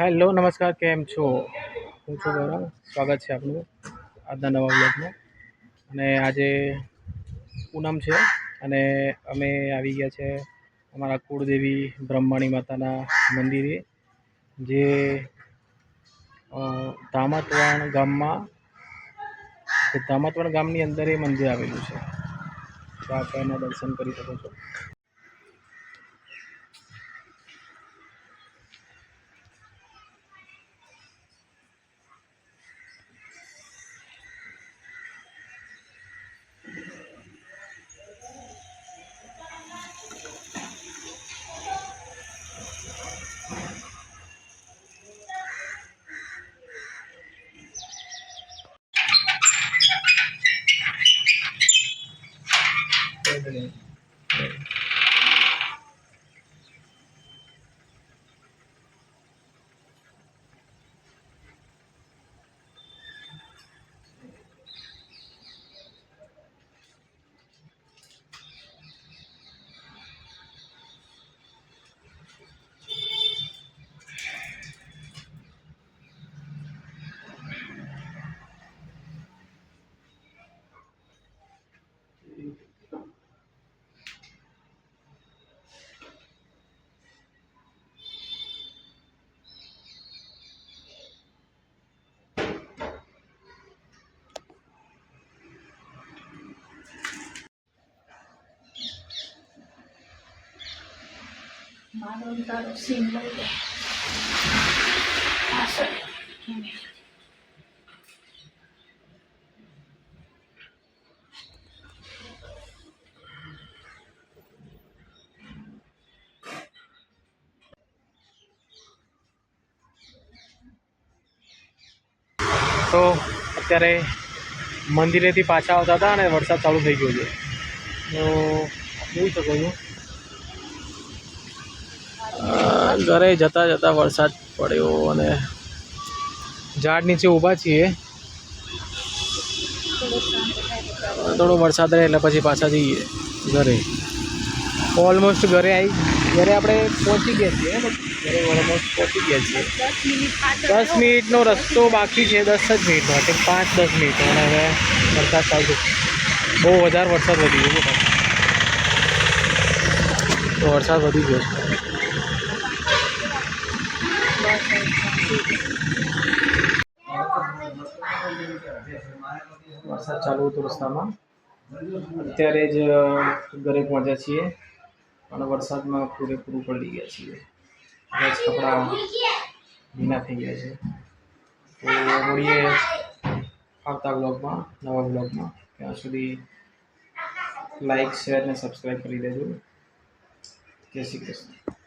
Hello નમસ્કાર, કેમ છો? હું છું ગૌરવ. સ્વાગત છે આપનું આજના નવા બ્લોગમાં. અને આજે પૂનમ છે અને અમે આવી ગયા છે અમારા કુળદેવી બ્રહ્માણી માતાના મંદિરે, જે દામતવાણ ગામની અંદર એ મંદિર આવેલું છે. તો આપણે એના દર્શન કરી શકો છો. તો અત્યારે મંદિરેથી પાછા આવતા હતા અને વરસાદ ચાલુ થઈ ગયો છે. તો જોઈ શકો છો, ઘરે જતાં જતાં વરસાદ પડ્યો અને ઝાડ નીચે ઊભા છીએ. થોડો વરસાદ રહે એટલે પછી પાછા જઈએ ઘરે. ઓલમોસ્ટ ઘરે આપણે પહોંચી ગયા છીએ. ઘરે ઓલમોસ્ટ પહોંચી ગયા છીએ. 10 મિનિટનો રસ્તો બાકી છે, 10 જ મિનિટનો, 5-10 મિનિટ. અને હવે વરસાદ ચાલુ, બહુ વધારે વરસાદ વધી ગયો છે. તો વરસાદ વધી ગયો છે. વરસાદ ચાલુ હતો રસ્તામાં. અત્યારે જ ઘરે પહોંચ્યા છીએ અને વરસાદમાં પૂરેપૂરું પલળી ગયા છીએ. બસ કપડાં ભીના થઈ ગયા છે. તો મળીએ આવતા બ્લોગમાં, નવા બ્લોગમાં. ત્યાં સુધી લાઈક, શેર અને સબસ્ક્રાઈબ કરી દેજો. જય શ્રી કૃષ્ણ.